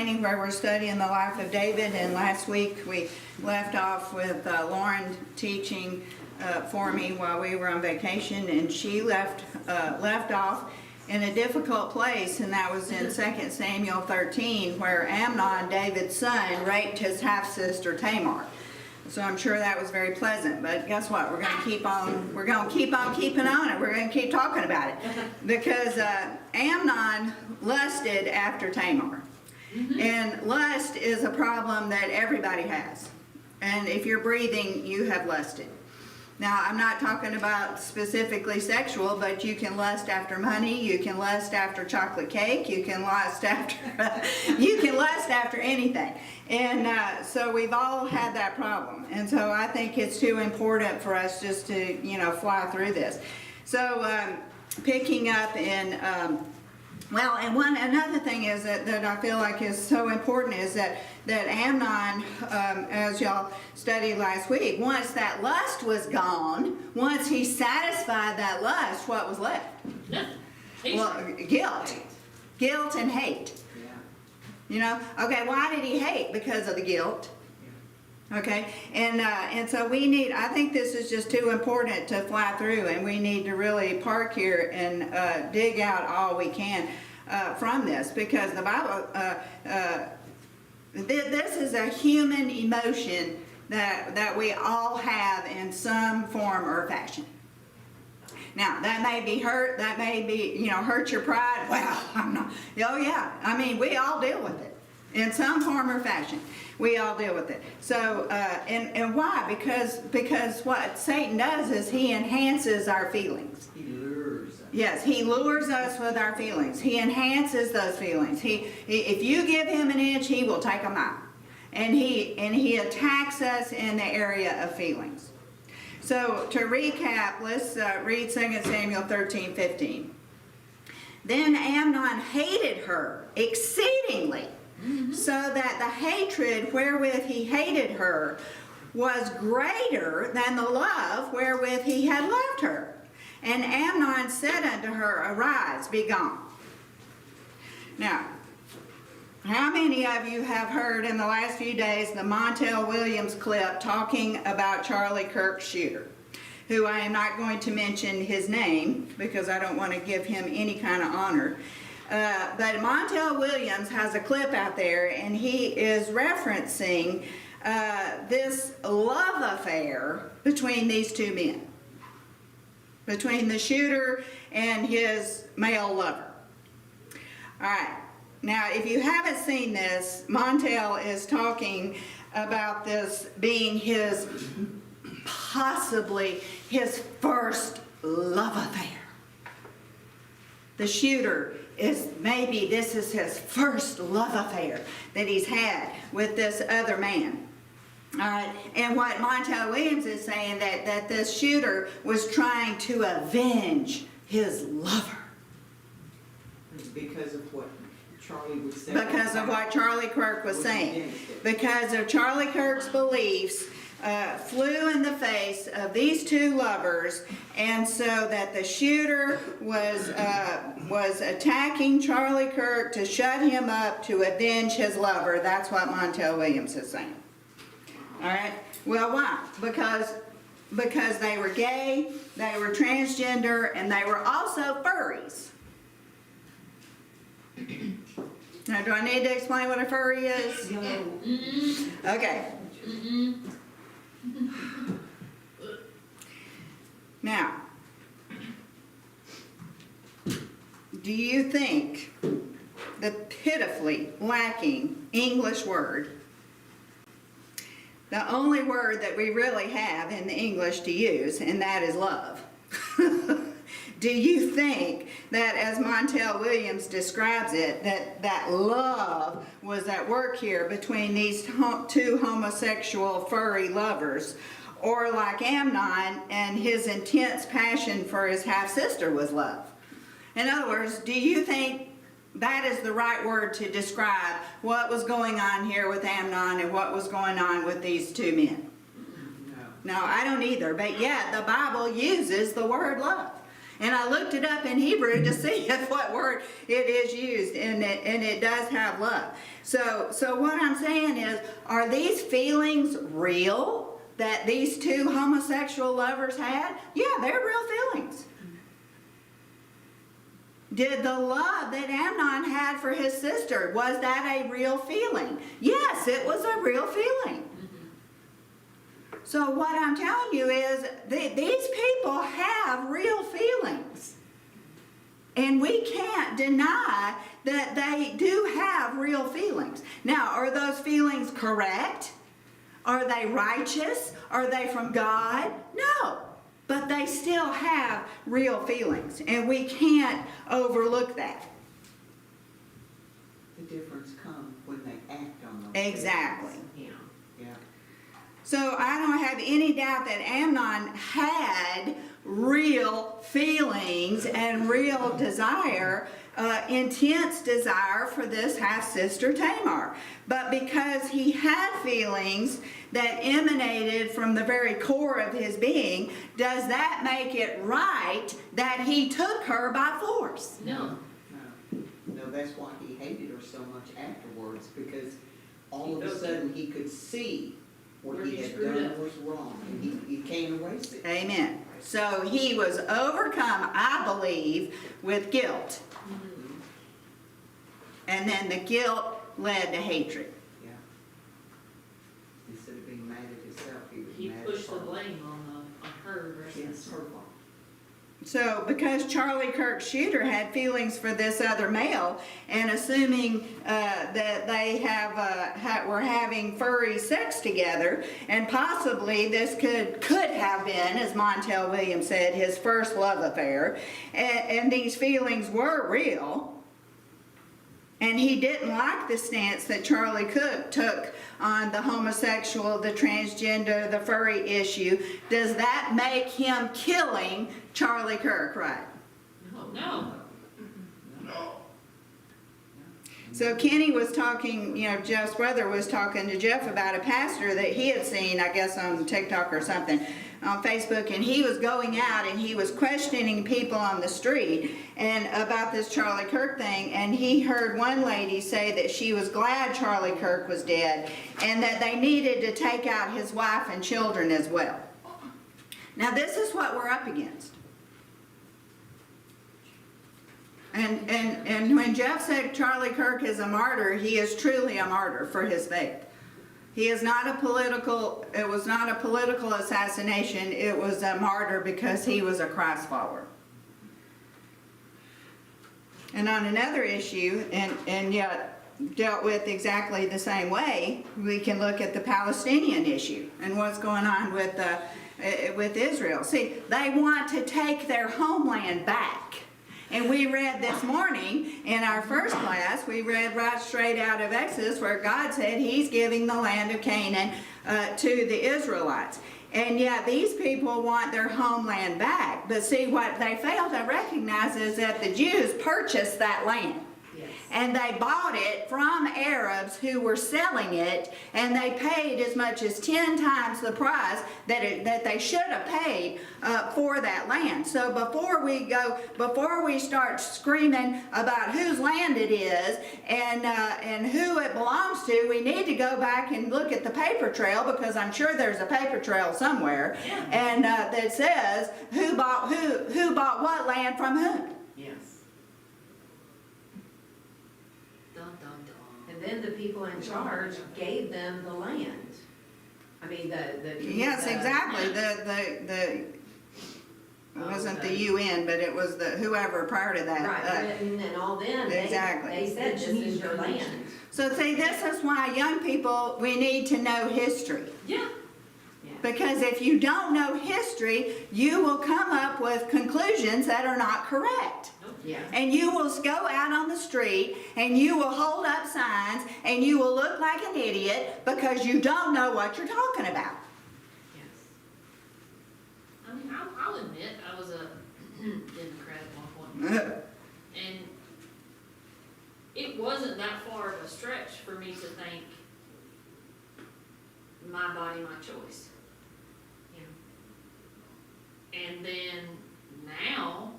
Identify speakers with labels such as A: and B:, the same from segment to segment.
A: Training, where we're studying the life of David, and last week we left off with Lauren teaching for me while we were on vacation, and she left off in a difficult place, and that was in 2 Samuel 13, where Amnon, David's son, raped his half-sister Tamar. So I'm sure that was very pleasant, but guess what? We're going to keep on keeping on it. We're going to keep talking about it, because Amnon lusted after Tamar. And lust is a problem that everybody has. And if you're breathing, you have lusted. Now, I'm not talking about specifically sexual, but you can lust after money, you can lust after chocolate cake, you can lust after anything. And so we've all had that problem. And so I think it's too important for us just to, fly through this. So picking up in, another thing is that I feel like is so important is that Amnon, as y'all studied last week, once that lust was gone, once he satisfied that lust, what was left? Well, guilt and hate. Okay, why did he hate? Because of the guilt. Okay, and so we need, I think this is just too important to fly through, and we need to really park here and dig out all we can from this, because the Bible, this is a human emotion that we all have in some form or fashion. Now, that may be hurt, that may be, hurt your pride. Well, I'm not. Oh, yeah. I mean, we all deal with it in some form or fashion. We all deal with it. So, and why? Because what Satan does is he enhances our feelings.
B: He lures us.
A: Yes, he lures us with our feelings. He enhances those feelings. If you give him an inch, he will take a mile. And he attacks us in the area of feelings. So to recap, let's read 2 Samuel 13:15. Then Amnon hated her exceedingly, so that the hatred wherewith he hated her was greater than the love wherewith he had loved her. And Amnon said unto her, Arise, be gone. Now, how many of you have heard in the last few days the Montel Williams clip talking about Charlie Kirk's shooter, who I am not going to mention his name because I don't want to give him any kind of honor. But Montel Williams has a clip out there, and he is referencing this love affair between these two men, between the shooter and his male lover. All right. Now, if you haven't seen this, Montel is talking about this being possibly his first love affair. The shooter this is his first love affair that he's had with this other man. All right, and what Montel Williams is saying that this shooter was trying to avenge his lover.
B: Because of what Charlie would say.
A: Because of what Charlie Kirk was saying. Because of Charlie Kirk's beliefs flew in the face of these two lovers, and so that the shooter was attacking Charlie Kirk to shut him up to avenge his lover. That's what Montel Williams is saying. All right. Well, why? Because they were gay, they were transgender, and they were also furries. Now, do I need to explain what a furry is?
B: No.
A: Okay. Now, do you think the pitifully lacking English word, the only word that we really have in the English to use, and that is love, do you think that, as Montel Williams describes it, that love was at work here between these two homosexual furry lovers, or like Amnon and his intense passion for his half-sister was love? In other words, do you think that is the right word to describe what was going on here with Amnon and what was going on with these two men? No, I don't either, but yet the Bible uses the word love. And I looked it up in Hebrew to see if what word it is used, and it does have love. So what I'm saying is, are these feelings real that these two homosexual lovers had? Yeah, they're real feelings. Did the love that Amnon had for his sister, was that a real feeling? Yes, it was a real feeling. So what I'm telling you is these people have real feelings. And we can't deny that they do have real feelings. Now, are those feelings correct? Are they righteous? Are they from God? No. But they still have real feelings, and we can't overlook that.
B: The difference comes when they act on those.
A: Exactly.
B: feelings. Yeah.
A: So I don't have any doubt that Amnon had real feelings and real desire, intense desire for this half-sister Tamar. But because he had feelings that emanated from the very core of his being, does that make it right that he took her by force?
C: No.
B: No, that's why he hated her so much afterwards, because all of a sudden he could see what
C: Where
B: he
C: he
B: had
C: screwed
B: done
C: up.
B: was wrong, and he can't erase it.
A: Amen. So he was overcome, I believe, with guilt. And then the guilt led to hatred.
B: Yeah. Instead of being mad at himself, he was
C: He
B: mad at
C: pushed the
B: her.
C: blame on her
B: Yes,
C: versus
B: her fault.
A: So because Charlie Kirk Shooter had feelings for this other male, and assuming that they were having furry sex together, and possibly this could have been, as Montel Williams said, his first love affair, and these feelings were real, and he didn't like the stance that Charlie Cook took on the homosexual, the transgender, the furry issue, does that make him killing Charlie Kirk, right?
C: no.
A: So Kenny was talking, Jeff's brother was talking to Jeff about a pastor that he had seen, I guess on TikTok or something, on Facebook, and he was going out and he was questioning people on the street and about this Charlie Kirk thing, and he heard one lady say that she was glad Charlie Kirk was dead and that they needed to take out his wife and children as well. Now this is what we're up against. And when Jeff said Charlie Kirk is a martyr, he is truly a martyr for his faith. He is not it was not a political assassination, it was a martyr because he was a Christ follower. And on another issue, and yet dealt with exactly the same way, we can look at the Palestinian issue and what's going on with Israel. See, they want to take their homeland back. And we read this morning in our first class, we read right straight out of Exodus where God said he's giving the land of Canaan to the Israelites. And yet these people want their homeland back. But see, what they fail to recognize is that the Jews purchased that land.
C: Yes.
A: And they bought it from Arabs who were selling it, and they paid as much as 10 times the price that they should have paid for that land. So before we start screaming about whose land it is and who it belongs to, we need to go back and look at the paper trail, because I'm sure there's a paper trail somewhere,
C: Yeah.
A: and that says who bought what land from whom.
C: Yes. Dun, dun, dun.
D: And then the people in charge gave them the land. I mean, the
A: Yes, exactly. It wasn't the UN, but it was the whoever part of that.
D: Right, Britain and all them, they
A: Exactly.
D: said this is your land.
A: So see, this is why young people, we need to know history.
C: Yeah.
D: Yeah.
A: Because if you don't know history, you will come up with conclusions that are not correct.
D: Yeah.
A: And you will go out on the street and you will hold up signs and you will look like an idiot because you don't know what you're talking about.
D: Yes.
C: I mean, I'll admit I was a Democrat at one point. And it wasn't that far of a stretch for me to think, my body, my choice. You know? And then now,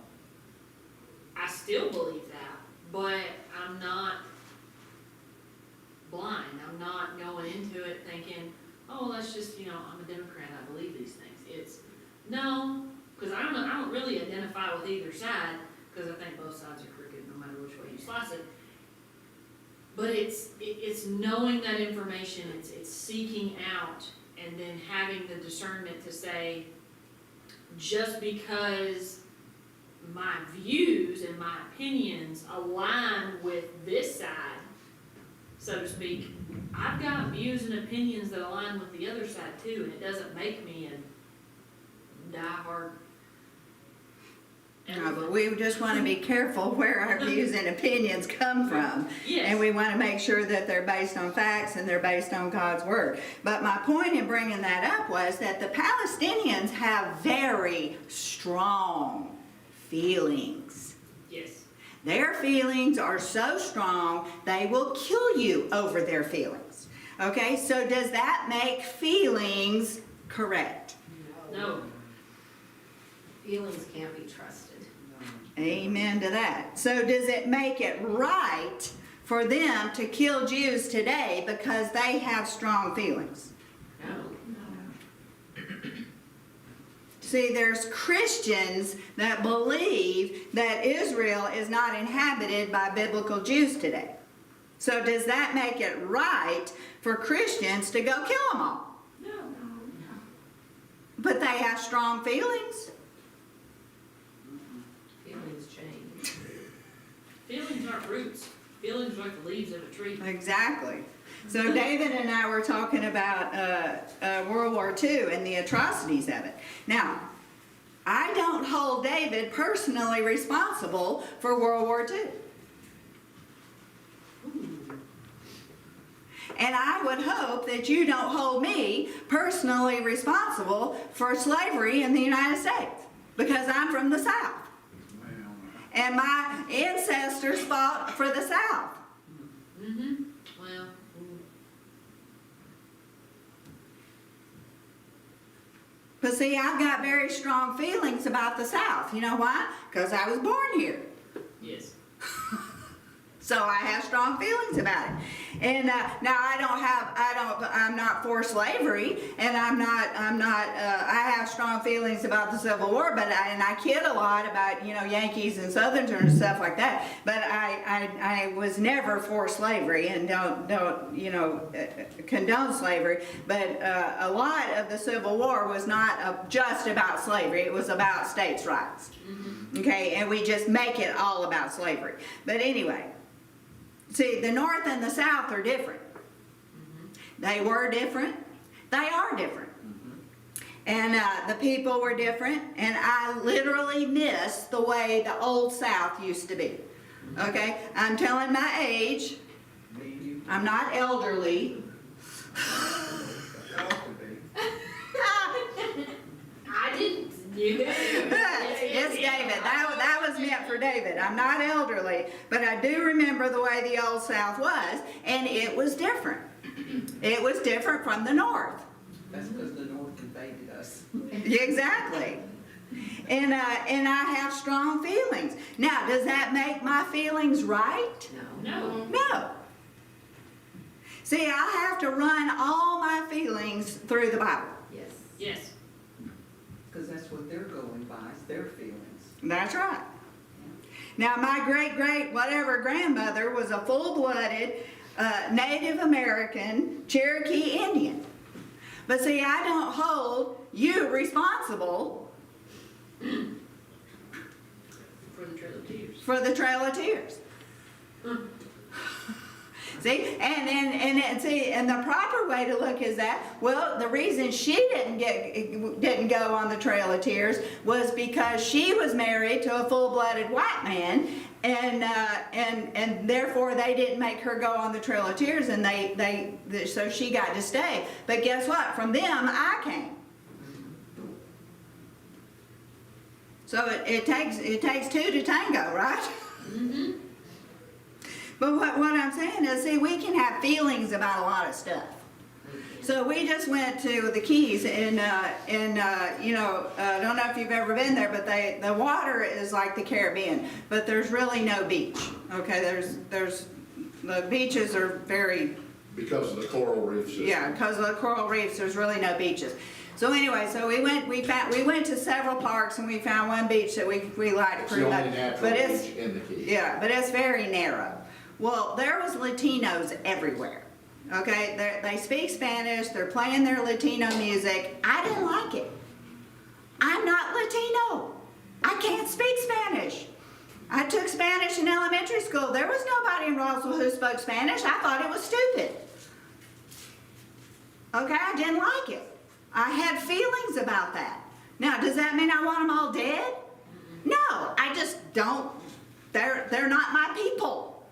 C: still believe that, but I'm not blind. I'm not going into it thinking, oh, that's just, I'm a Democrat, I believe these things. It's, no, because I don't really identify with either side, because I think both sides are crooked, no matter which way you slice it. But it's knowing that information, it's seeking out, and then having the discernment to say, just because my views and my opinions align with this side, so to speak, I've got views and opinions that align with the other side too, and it doesn't make me a diehard.
A: No, but we just want to be careful where our views and opinions come from.
C: Yes.
A: And we want to make sure that they're based on facts and they're based on God's word. But my point in bringing that up was that the Palestinians have very strong feelings.
C: Yes.
A: Their feelings are so strong, they will kill you over their feelings. Okay, so does that make feelings correct?
C: No.
D: Feelings can't be trusted.
A: Amen to that. So does it make it right for them to kill Jews today because they have strong feelings?
D: No.
A: See, there's Christians that believe that Israel is not inhabited by biblical Jews today. So does that make it right for Christians to go kill them all?
C: No.
A: But they have strong feelings.
D: Feelings change.
C: Feelings aren't roots. Feelings are like the leaves of a tree.
A: Exactly. So David and I were talking about World War II and the atrocities of it. Now, I don't hold David personally responsible for World War II. And I would hope that you don't hold me personally responsible for slavery in the United States, because I'm from the South. And my ancestors fought for the South.
C: Mm-hmm. Well,
A: But see, I've got very strong feelings about the South. You know why? Because I was born here.
C: yes.
A: So I have strong feelings about it. And now I'm not for slavery, and I have strong feelings about the Civil War, but I kid a lot about, Yankees and Southerners and stuff like that. But I was never for slavery and don't condone slavery. But a lot of the Civil War was not just about slavery. It was about states' rights.
C: Mm-hmm.
A: Okay, and we just make it all about slavery. But anyway. See, the North and the South are different. They were different. They are different. And the people were different. And I literally miss the way the old South used to be. Okay? I'm telling my age. I'm not elderly.
C: I didn't. You
A: It's David. That was meant for David. I'm not elderly, but I do remember the way the old South was, and it was different. It was different from the North.
B: That's because the North invaded us.
A: Exactly. And I have strong feelings. Now, does that make my feelings right?
C: No.
A: No. See, I have to run all my feelings through the Bible.
D: Yes.
C: Yes.
B: Because that's what they're going by, is their feelings.
A: That's right. Now, my great-great-whatever-grandmother was a full-blooded Native American Cherokee Indian. But see, I don't hold you responsible
C: For the Trail of Tears.
A: for the Trail of Tears. See, and the proper way to look is that, well, the reason she didn't go on the Trail of Tears was because she was married to a full-blooded white man, and therefore they didn't make her go on the Trail of Tears, and so she got to stay. But guess what? From them, I came. So it takes two to tango, right?
C: Mm-hmm.
A: But what I'm saying is, see, we can have feelings about a lot of stuff. So we just went to the Keys and you know, I don't know if you've ever been there, but the water is like the Caribbean, but there's really no beach. Okay, there's the beaches are very,
E: Because of the coral reef system.
A: yeah, because of the coral reefs, there's really no beaches. So anyway, so we went to several parks and we found one beach that we liked
E: It's
A: pretty
E: the
A: much.
E: only natural
A: But it's,
E: beach in the Keys.
A: yeah, but it's very narrow. Well, there was Latinos everywhere. Okay, they speak Spanish, they're playing their Latino music. I didn't like it. I'm not Latino. I can't speak Spanish. I took Spanish in elementary school. There was nobody in Roswell who spoke Spanish. I thought it was stupid. Okay, I didn't like it. I had feelings about that. Now, does that mean I want them all dead? No, I just don't. They're not my people.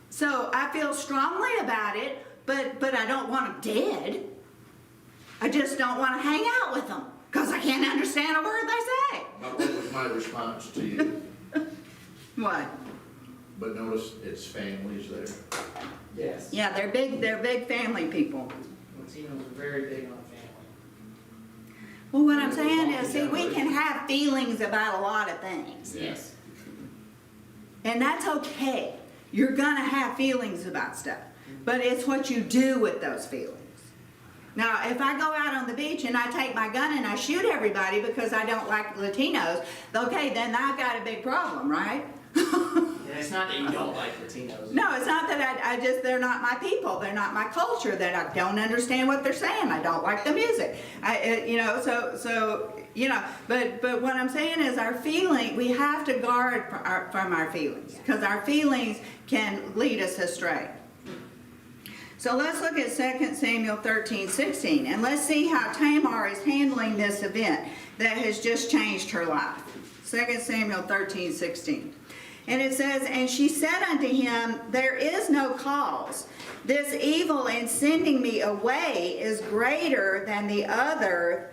A: So I feel strongly about it, but I don't want them dead. I just don't want to hang out with them because I can't understand a word they say.
E: But what was my response to you?
A: What?
E: But notice it's families there.
F: Yes.
A: Yeah, they're big family people.
F: Latinos are very big on family.
A: Well, what I'm saying is, see, we can have feelings about a lot of things.
F: Yes.
A: And that's okay. You're gonna have feelings about stuff. But it's what you do with those feelings. Now, if I go out on the beach and I take my gun and I shoot everybody because I don't like Latinos, okay, then I've got a big problem, right?
F: And it's not that you don't like Latinos.
A: No, it's not that I just, they're not my people. They're not my culture. That I don't understand what they're saying. I don't like the music. You know, so, you know, but what I'm saying is our feeling, we have to guard from our feelings because our feelings can lead us astray. So let's look at 2 Samuel 13:16 and let's see how Tamar is handling this event that has just changed her life. 2 Samuel 13:16. And it says, and she said unto him, there is no cause. This evil in sending me away is greater than the other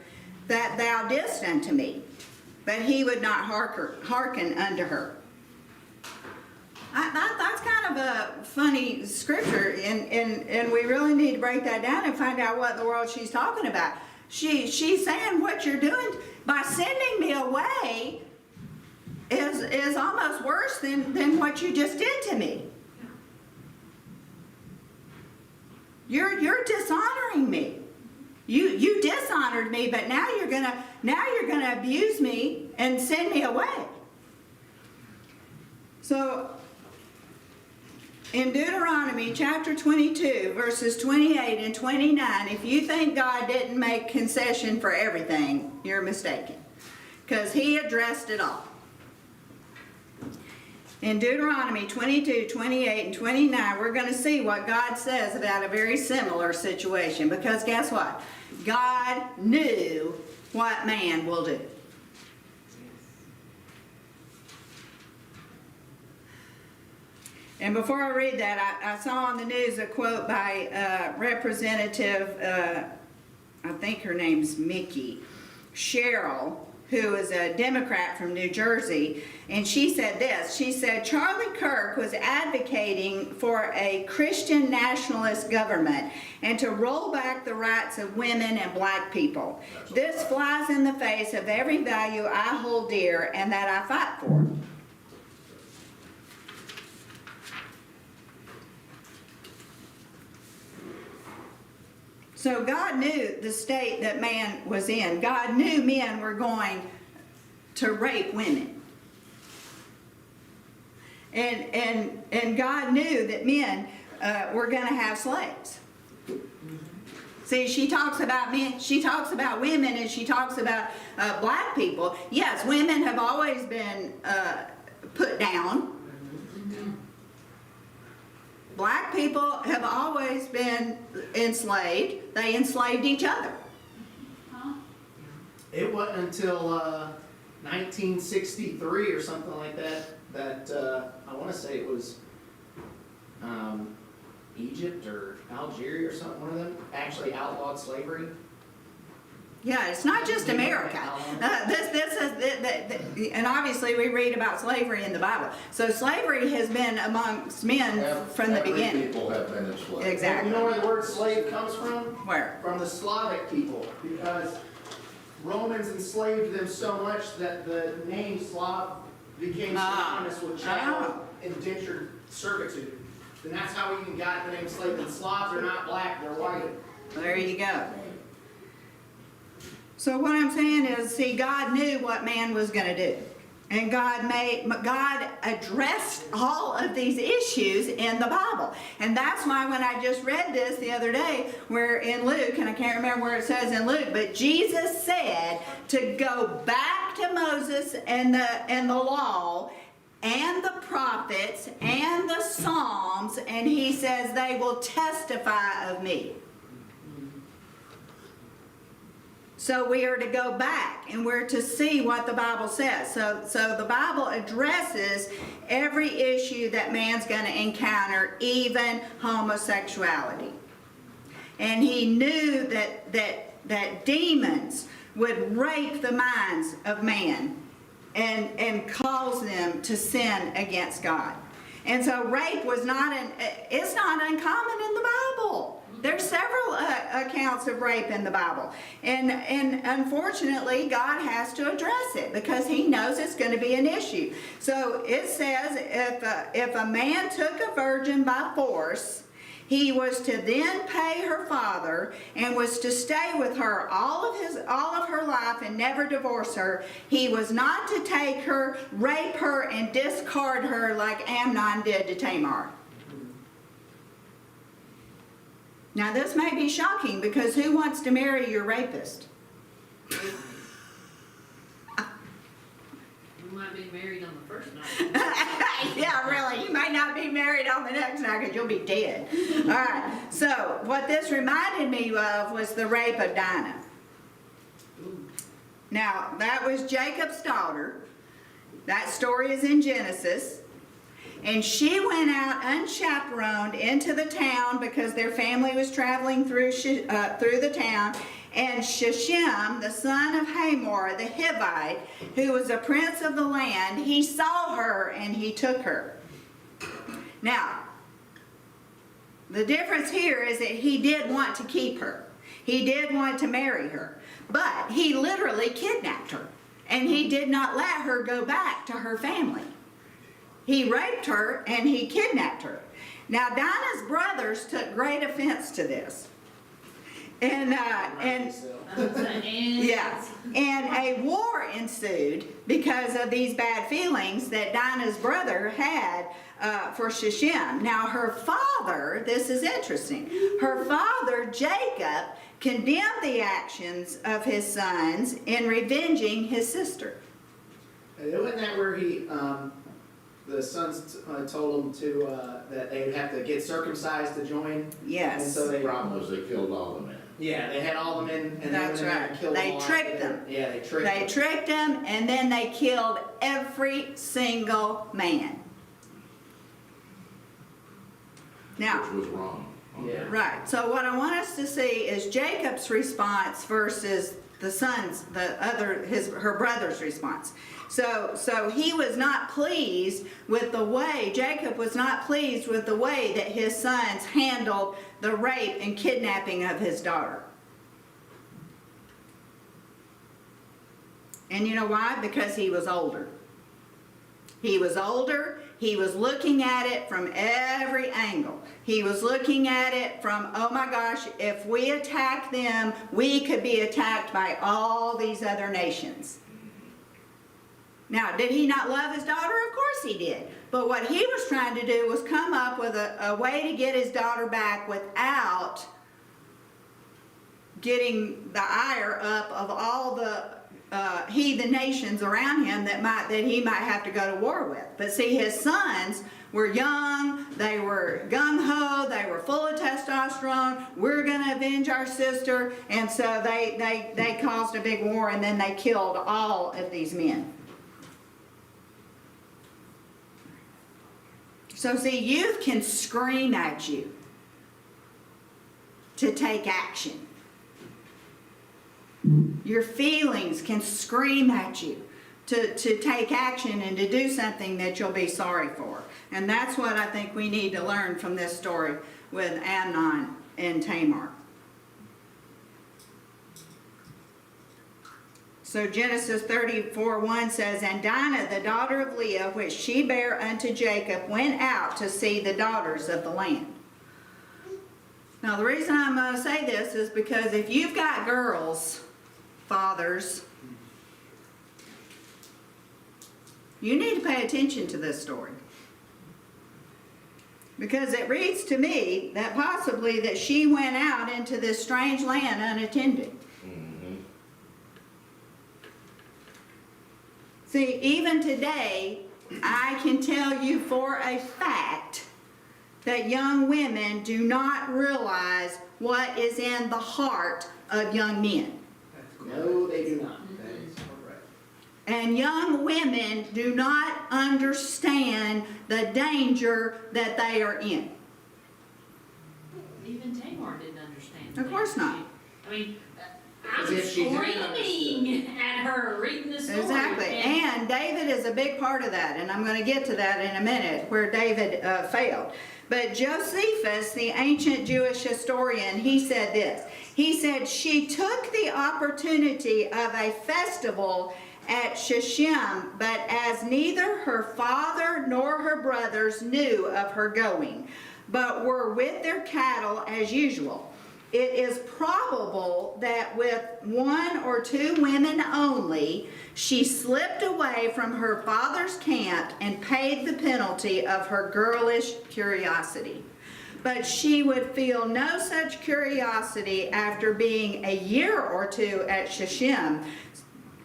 A: that thou didst unto me. But he would not hearken unto her. That's kind of a funny scripture, and we really need to break that down and find out what in the world she's talking about. She's saying what you're doing by sending me away is almost worse than what you just did to me. You're dishonoring me. You dishonored me, but now you're gonna abuse me and send me away. So in Deuteronomy chapter 22, verses 28 and 29, if you think God didn't make concession for everything, you're mistaken. Because he addressed it all. In Deuteronomy 22, 28, and 29, we're going to see what God says about a very similar situation. Because guess what? God knew what man will do. And before I read that, I saw on the news a quote by Representative, I think her name's Mickey Sherrill, who is a Democrat from New Jersey, and she said this. She said, Charlie Kirk was advocating for a Christian nationalist government and to roll back the rights of women and black people. This flies in the face of every value I hold dear and that I fight for. So God knew the state that man was in. God knew men were going to rape women. And God knew that men were going to have slaves. See, she talks about men, she talks about women, and she talks about black people. Yes, women have always been put down. Black people have always been enslaved. They enslaved each other.
F: It wasn't until 1963 or something like that I want to say it was Egypt or Algeria or something, one of them actually outlawed slavery.
A: Yeah, it's not just America. This is, and obviously we read about slavery in the Bible. So slavery has been amongst men from the
E: Every
A: beginning.
E: people have been enslaved.
A: Exactly.
F: You know where the word slave comes from?
A: Where?
F: From the Slavic people, because Romans enslaved them so much that the name Slav became synonymous with chattel, indentured servitude. And that's how we even got the name slave. And Slavs are not black, they're white.
A: There you go. So what I'm saying is, see, God knew what man was going to do. And God addressed all of these issues in the Bible. And that's why when I just read this the other day, where in Luke, and I can't remember where it says in Luke, but Jesus said to go back to Moses and the law and the prophets and the Psalms, and he says they will testify of me. So we are to go back and we're to see what the Bible says. So the Bible addresses every issue that man's going to encounter, even homosexuality. And he knew that demons would rape the minds of man and cause them to sin against God. And so rape was it's not uncommon in the Bible. There's several accounts of rape in the Bible. And unfortunately, God has to address it because he knows it's going to be an issue. So it says if a man took a virgin by force, he was to then pay her father and was to stay with her all of her life and never divorce her. He was not to take her, rape her, and discard her like Amnon did to Tamar. Now this may be shocking because who wants to marry your rapist?
C: You might be married on the first night.
A: Yeah, really. You might not be married on the next night because you'll be dead. All right. So what this reminded me of was the rape of Dinah. Now, that was Jacob's daughter. That story is in Genesis. And she went out unchaperoned into the town because their family was traveling through the town. And Shechem, the son of Hamor, the Hivite, who was a prince of the land, he saw her and he took her. Now, the difference here is that he did want to keep her. He did want to marry her. But he literally kidnapped her. And he did not let her go back to her family. He raped her and he kidnapped her. Now, Dinah's brothers took great offense to this. And a war ensued because of these bad feelings that Dinah's brother had for Shechem. Now, her father, this is interesting, her father, Jacob, condemned the actions of his sons in revenging his sister.
F: Wasn't that where the sons told them that they would have to get circumcised to join?
A: Yes.
F: And so
E: The problem was they killed all the men.
F: Yeah, they had all the men and
A: That's
F: they went in there
A: right.
F: and killed
A: They
F: them all
A: tricked
F: after
A: them.
F: Yeah, they tricked
A: They
F: them.
A: tricked them, and then they killed every single man. Now,
E: Which was wrong.
F: Yeah.
A: right, so what I want us to see is Jacob's response versus her brother's response. So he was not pleased with the way, Jacob was not pleased with the way that his sons handled the rape and kidnapping of his daughter. And you know why? Because he was older. He was older. He was looking at it from every angle. He was looking at it from, oh my gosh, if we attack them, we could be attacked by all these other nations. Now, did he not love his daughter? Of course he did. But what he was trying to do was come up with a way to get his daughter back without getting the ire up of all the heathen nations around him that he might have to go to war with. But see, his sons were young, they were gung-ho, they were full of testosterone, we're going to avenge our sister, and so they caused a big war, and then they killed all of these men. So see, youth can scream at you to take action. Your feelings can scream at you to take action and to do something that you'll be sorry for. And that's what I think we need to learn from this story with Amnon and Tamar. So Genesis 34:1 says, And Dinah, the daughter of Leah, which she bare unto Jacob, went out to see the daughters of the land. Now the reason I'm going to say this is because if you've got girls, fathers, you need to pay attention to this story. Because it reads to me that possibly that she went out into this strange land unattended. See, even today, I can tell you for a fact that young women do not realize what is in the heart of young men.
F: No, they do not.
B: That is correct.
A: And young women do not understand the danger that they are in.
C: Even Tamar didn't understand.
A: Of course not.
C: I mean, I'm
F: As if she had
C: screaming at her reading the story.
A: Exactly. And David is a big part of that, and I'm going to get to that in a minute, where David failed. But Josephus, the ancient Jewish historian, he said this. He said, she took the opportunity of a festival at Shechem, but as neither her father nor her brothers knew of her going, but were with their cattle as usual. It is probable that with one or two women only, she slipped away from her father's camp and paid the penalty of her girlish curiosity. But she would feel no such curiosity after being a year or two at Shechem,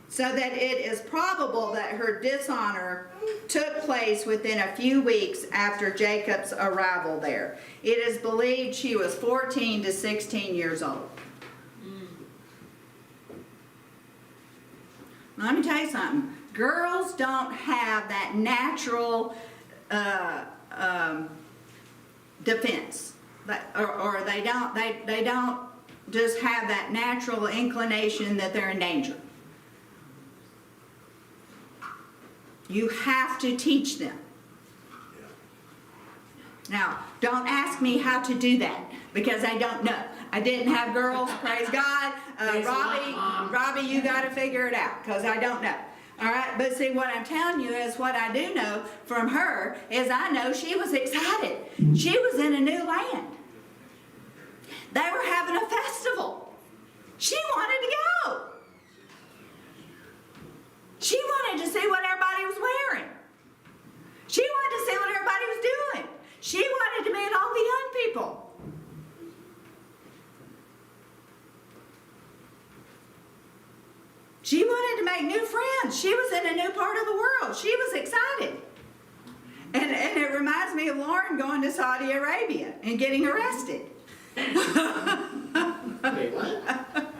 A: so that it is probable that her dishonor took place within a few weeks after Jacob's arrival there. It is believed she was 14 to 16 years old. Let me tell you something. Girls don't have that natural defense, or they don't just have that natural inclination that they're in danger. You have to teach them. Now, don't ask me how to do that, because I don't know. I didn't have girls, praise God. Robbie, you got to figure it out, because I don't know. All right, but see, what I'm telling you is what I do know from her is I know she was excited. She was in a new land. They were having a festival. She wanted to go. She wanted to see what everybody was wearing. She wanted to see what everybody was doing. She wanted to meet all the young people. She wanted to make new friends. She was in a new part of the world. She was excited. And it reminds me of Lauren going to Saudi Arabia and getting arrested.
F: Wait, what?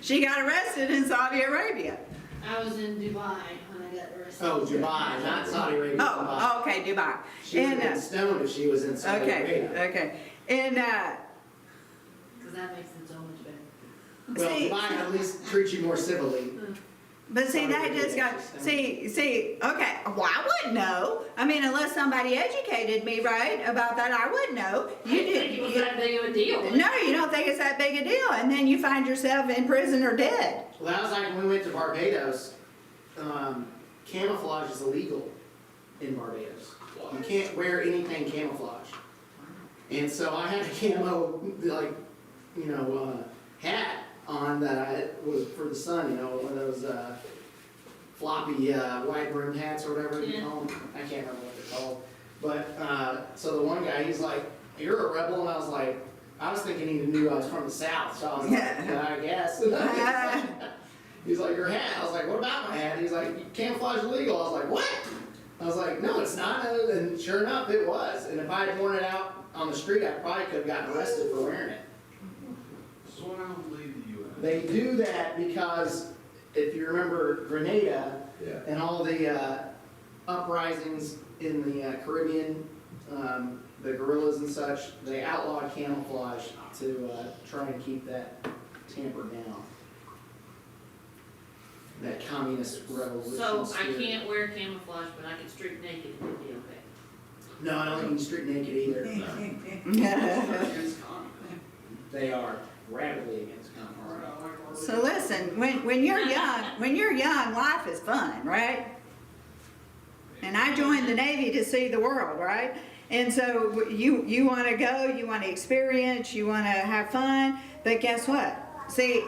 A: She got arrested in Saudi Arabia.
C: I was in Dubai when I got arrested.
F: Oh, Dubai, not Saudi Arabia. Dubai.
A: Oh, okay, Dubai.
F: She would have been stoned if she was in Saudi
A: Okay,
F: Arabia.
A: okay. And,
C: Because that makes it so much better.
F: Well,
A: see,
F: Dubai at least treats you more civilly.
A: but see,
F: Saudi
A: that
F: Arabia
A: just got,
F: is just
A: see, okay, well, I wouldn't know. I mean, unless somebody educated me, right, about that, I wouldn't know.
C: I didn't think it was that big of a deal.
A: No, you don't think it's that big a deal, and then you find yourself in prison or dead.
F: Well, that was like when we went to Barbados. Camouflage is illegal in Barbados. You can't wear anything camouflage. And so I had a camo, like, hat on that was for the sun, one of those floppy white brimmed hats or whatever you call them. I can't remember what they're called. But so the one guy, he's like, "You're a rebel," and I was like, I was thinking he knew I was from the South, so I was like, I guess. He's like, "Your hat." I was like, "What about my hat?" He's like, "Camouflage illegal." I was like, "What?" I was like, "No, it's not." And sure enough, it was. And if I had worn it out on the street, I probably could have gotten arrested for wearing it.
G: So I don't believe the U.S.
F: They do that because if you remember Grenada
E: Yeah.
F: and all the uprisings in the Caribbean, the guerrillas and such, they outlawed camouflage to try and keep that tampered down. that communist revolution
C: So I
F: spirit.
C: can't wear camouflage, but I can streak naked and it'd be okay.
F: No, I don't think you can street naked either.
G: Against communism.
F: They are radically against communism.
A: So listen, when you're young, life is fun, right? And I joined the Navy to see the world, right? And so you want to go, you want to experience, you want to have fun, but guess what? See,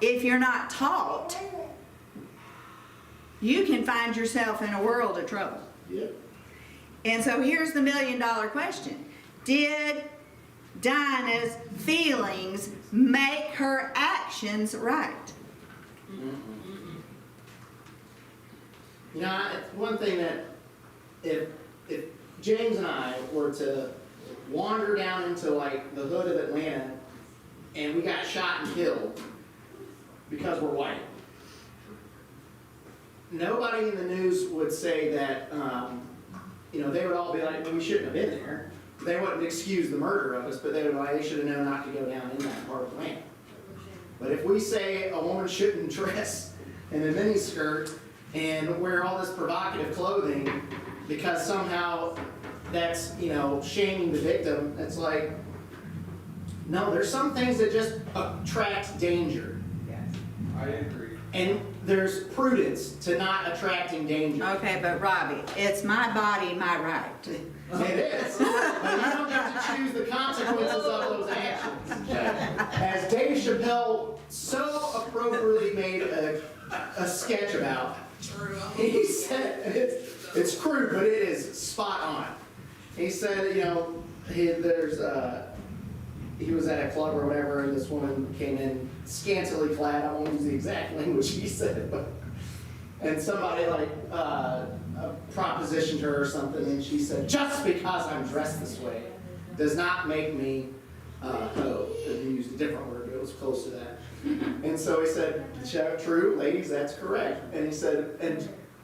A: if you're not taught, you can find yourself in a world of trouble.
E: Yep.
A: And so here's the $1 million question. Did Dinah's feelings make her actions right?
F: You know, it's one thing that if James and I were to wander down into like the hood of Atlanta and we got shot and killed because we're white, nobody in the news would say that, you know, they would all be like, well, we shouldn't have been there. They wouldn't excuse the murder of us, but they would be like, they should have known not to go down in that part of Atlanta. But if we say a woman shouldn't dress in a miniskirt and wear all this provocative clothing because somehow that's, you know, shaming the victim, it's like, no, there's some things that just attract danger.
B: Yes.
G: I agree.
F: And there's prudence to not attracting danger.
A: Okay, but Robbie, it's my body, my right.
F: It is. But you don't get to choose the consequences of those actions. As Dave Chappelle so appropriately made a sketch about, he said, it's crude, but it is spot on. He said, you know, he was at a club or whatever, and this woman came in scantily clad. I won't use the exact language he said, but, and somebody like propositioned her or something, and she said, just because I'm dressed this way does not make me hoe. He used a different word, but it was close to that. And so he said, true, ladies, that's correct. And he said,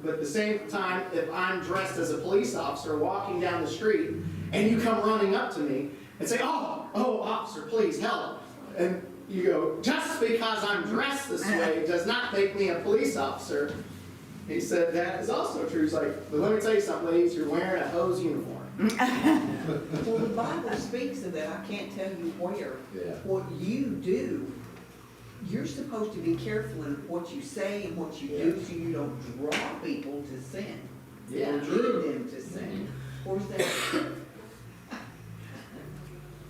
F: but at the same time, if I'm dressed as a police officer walking down the street, and you come running up to me and say, oh, officer, please help. And you go, just because I'm dressed this way does not make me a police officer. He said, that is also true. He's like, but let me tell you something, ladies, you're wearing a hose uniform.
B: Well, the Bible speaks of that. I can't tell you where.
E: Yeah.
B: What you do, you're supposed to be careful in what you say and what you do so you don't draw people to sin.
F: Yeah.
B: Or lead them to sin. Where's that?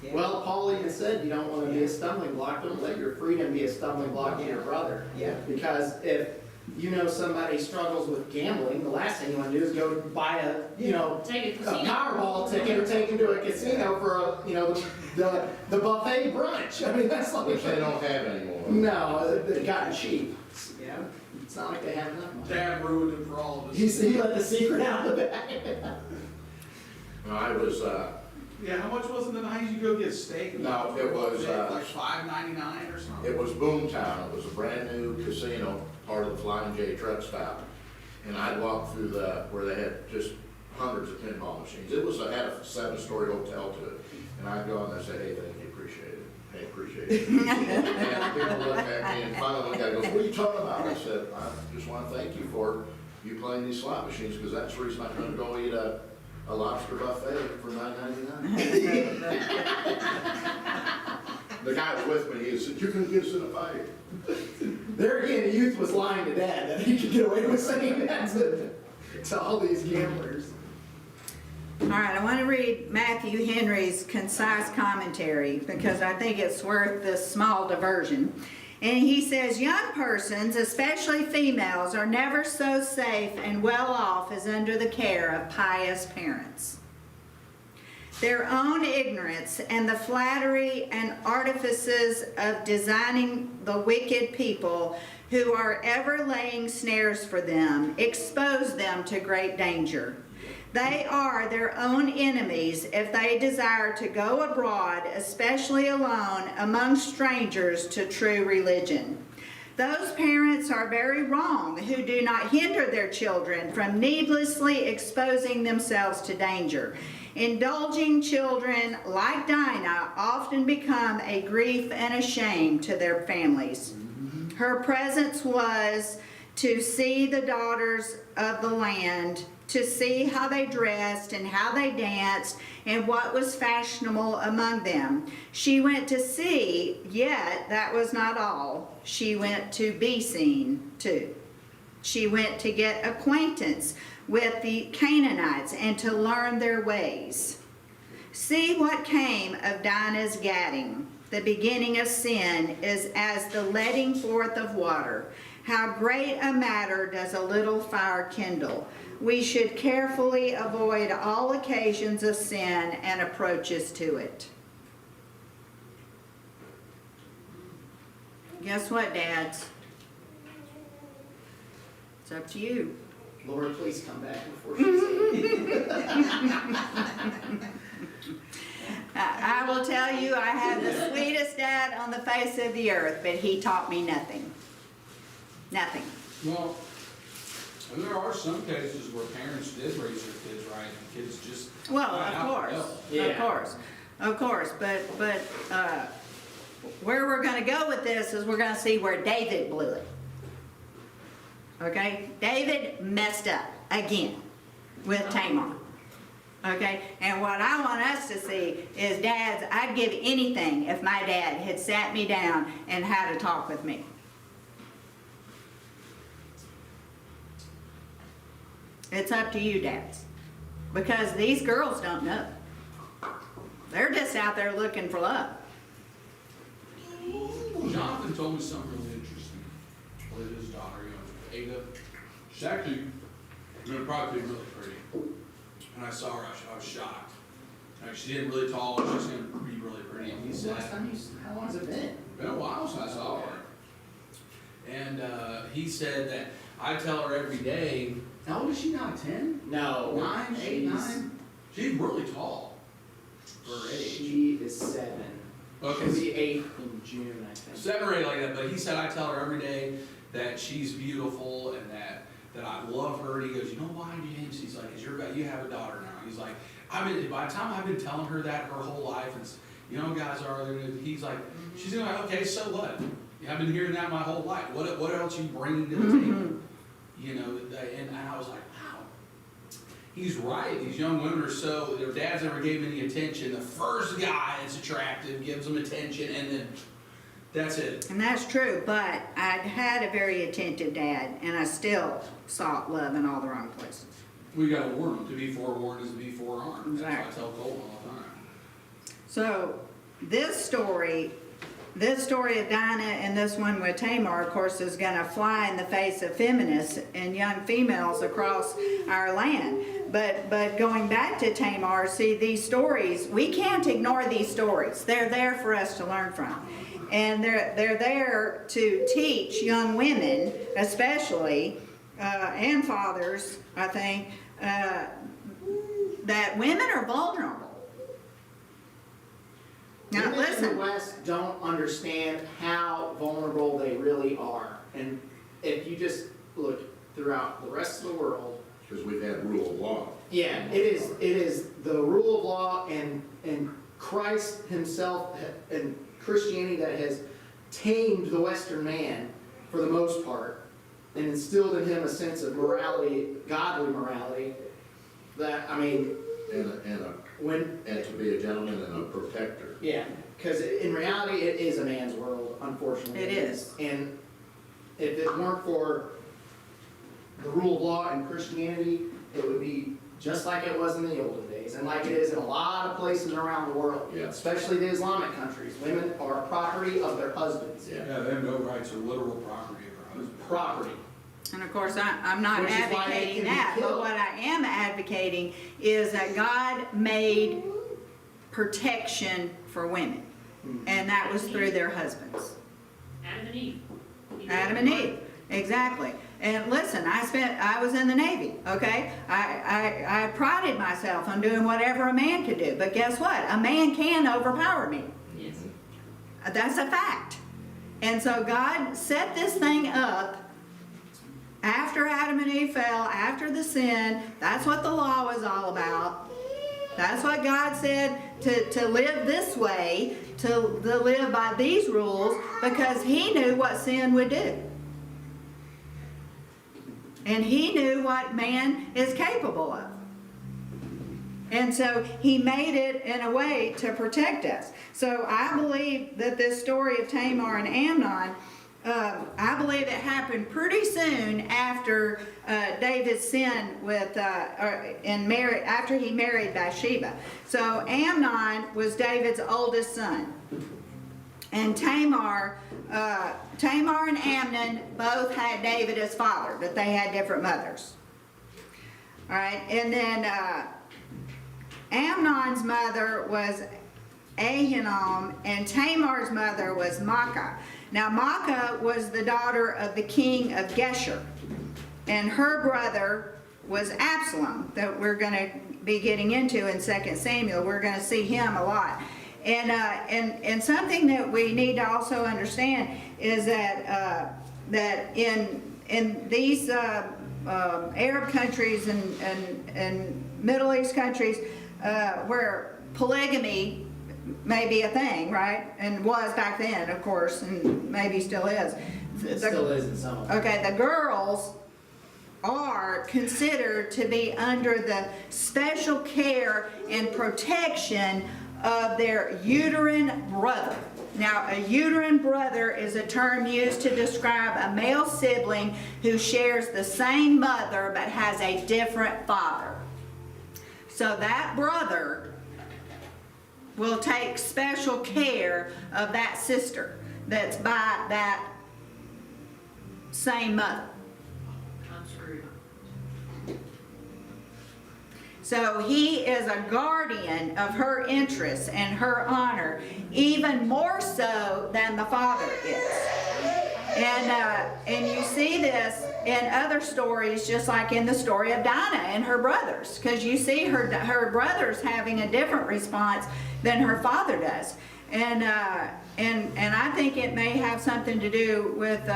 B: Yeah.
F: Well, Paul even said you don't want to be a stumbling block. Don't let your freedom be a stumbling block to your brother.
B: Yeah.
F: Because if you know somebody struggles with gambling, the last thing you want to do is go buy a,
C: Take a
F: a
C: casino.
F: Powerball ticket or take him to a casino for the buffet brunch. I mean, that's like,
E: Which they don't have anymore.
F: no, they've gotten cheap.
B: Yeah.
F: It's not like they have enough money.
G: Dad ruined it for all of us.
F: He let the secret out of the bag.
E: No, I was,
G: Yeah, how much was it the night you go get steak?
E: No, it was,
G: Like $5.99 or something?
E: it was Boomtown. It was a brand new casino, part of the Flying J truck stop. And I'd walk through where they had just hundreds of pinball machines. It had a 7-story hotel to it. And I'd go in there and say, hey, thank you, appreciate it. Hey, appreciate it. And people look at me and finally one guy goes, what are you talking about? I said, I just want to thank you for you playing these slot machines because that's the reason I'm going to go eat a lobster buffet for $9.99. The guy was with me, he said, you can get us in a fight.
F: There again, the youth was lying to Dad that he could get away with saying that to all these gamblers.
A: All right, I want to read Matthew Henry's concise commentary because I think it's worth this small diversion. And he says, young persons, especially females, are never so safe and well off as under the care of pious parents. Their own ignorance and the flattery and artifices of designing the wicked people who are ever laying snares for them expose them to great danger. They are their own enemies if they desire to go abroad, especially alone, among strangers to true religion. Those parents are very wrong who do not hinder their children from needlessly exposing themselves to danger. Indulging children like Dinah often become a grief and a shame to their families. Her presence was to see the daughters of the land, to see how they dressed and how they danced and what was fashionable among them. She went to see, yet that was not all. She went to be seen too. She went to get acquaintance with the Canaanites and to learn their ways. See what came of Dinah's gadding. The beginning of sin is as the letting forth of water. How great a matter does a little fire kindle. We should carefully avoid all occasions of sin and approaches to it. Guess what, dads? It's up to you.
F: Lord, please come back before she says it.
A: I will tell you, I have the sweetest dad on the face of the earth, but he taught me nothing. Nothing.
G: Well, there are some cases where parents did raise their kids right, and kids just.
A: Well,
G: got out
A: of
G: the
A: course,
G: hell.
A: of course, but where we're gonna go with this is we're gonna see where David blew it. Okay? David messed up again with Tamar. Okay? And what I want us to see is, dads, I'd give anything if my dad had sat me down and had a talk with me. It's up to you, dads. Because these girls don't know. They're just out there looking for love.
G: Jonathan told me something really interesting with his daughter, Ada. She's actually gonna probably be really pretty. And I saw her, I was shocked. Like, she didn't really tall, she's gonna be really pretty. And he said,
F: How long has it been?
G: been a while since I saw her. And he said that I tell her every day, how old is she now, 10?
F: No.
G: 9, 8, 9? She's really tall for her age.
F: She is 7.
G: Okay.
F: She'll be 8 in June, I think.
G: 7 or 8 like that, but he said I tell her every day that she's beautiful and that I love her. And he goes, you know why, James? He's like, 'cause you have a daughter now. He's like, by the time I've been telling her that her whole life, it's, you know, guys are, he's like, she's gonna be like, okay, so what? I've been hearing that my whole life. What else you bringing to the table? You know, and I was like, wow, he's right. These young women are so, their dads never gave them any attention. The first guy that's attractive gives them attention, and then that's it.
A: And that's true, but I'd had a very attentive dad, and I still sought love in all the wrong places.
G: We gotta warn them. To be forewarned is to be forearmed. That's
A: Exactly.
G: what I tell Colton all the time.
A: So this story of Dinah and this one with Tamar, of course, is going to fly in the face of feminists and young females across our land. But going back to Tamar, see, these stories, we can't ignore these stories. They're there for us to learn from. And they're there to teach young women, especially, and fathers, I think, that women are vulnerable. Now,
F: Women in
A: listen.
F: the West don't understand how vulnerable they really are. And if you just look throughout the rest of the world,
E: Because we've had rule of law.
F: yeah, it is the rule of law and Christ himself and Christianity that has tamed the Western man for the most part and instilled in him a sense of morality, godly morality, that, I mean, and
E: to be a gentleman and a protector.
F: yeah, because in reality, it is a man's world, unfortunately.
A: It is.
F: And if it weren't for the rule of law and Christianity, it would be just like it was in the olden days, and like it is in a lot of places around the world,
E: Yeah.
F: especially the Islamic countries. Women are property of their husbands.
E: Yeah.
G: Yeah, they have no rights or literal property of her husband.
F: Property.
A: And of course, I'm not
F: Which is why they
A: advocating
F: can be
A: that, but
F: killed.
A: what I am advocating is that God made protection for women, and that was through their husbands.
C: Adam and Eve.
A: Adam and Eve, exactly. And listen, I was in the Navy, okay? I prided myself on doing whatever a man could do, but guess what? A man can overpower me.
C: Yes.
A: That's a fact. And so God set this thing up after Adam and Eve fell, after the sin. That's what the law was all about. That's what God said, to live this way, to live by these rules, because he knew what sin would do. And he knew what man is capable of. And so he made it in a way to protect us. So I believe that this story of Tamar and Amnon, I believe it happened pretty soon after David's sin with after he married Bathsheba. So Amnon was David's oldest son, and Tamar and Amnon both had David as father, but they had different mothers. All right, and then Amnon's mother was Ahinoam, and Tamar's mother was Maacah. Now Maacah was the daughter of the king of Geshur, and her brother was Absalom, that we're going to be getting into in 2 Samuel. We're going to see him a lot. And something that we need to also understand is that that in these Arab countries and Middle East countries where polygamy may be a thing, right? And was back then, of course, and maybe still is.
F: It still is in some of them.
A: Okay, the girls are considered to be under the special care and protection of their uterine brother. Now, a uterine brother is a term used to describe a male sibling who shares the same mother but has a different father. So that brother will take special care of that sister that's by that same mother.
C: I'm screwed.
A: So he is a guardian of her interests and her honor, even more so than the father is. And you see this in other stories, just like in the story of Dinah and her brothers, because you see her brothers having a different response than her father does. And I think it may have something to do with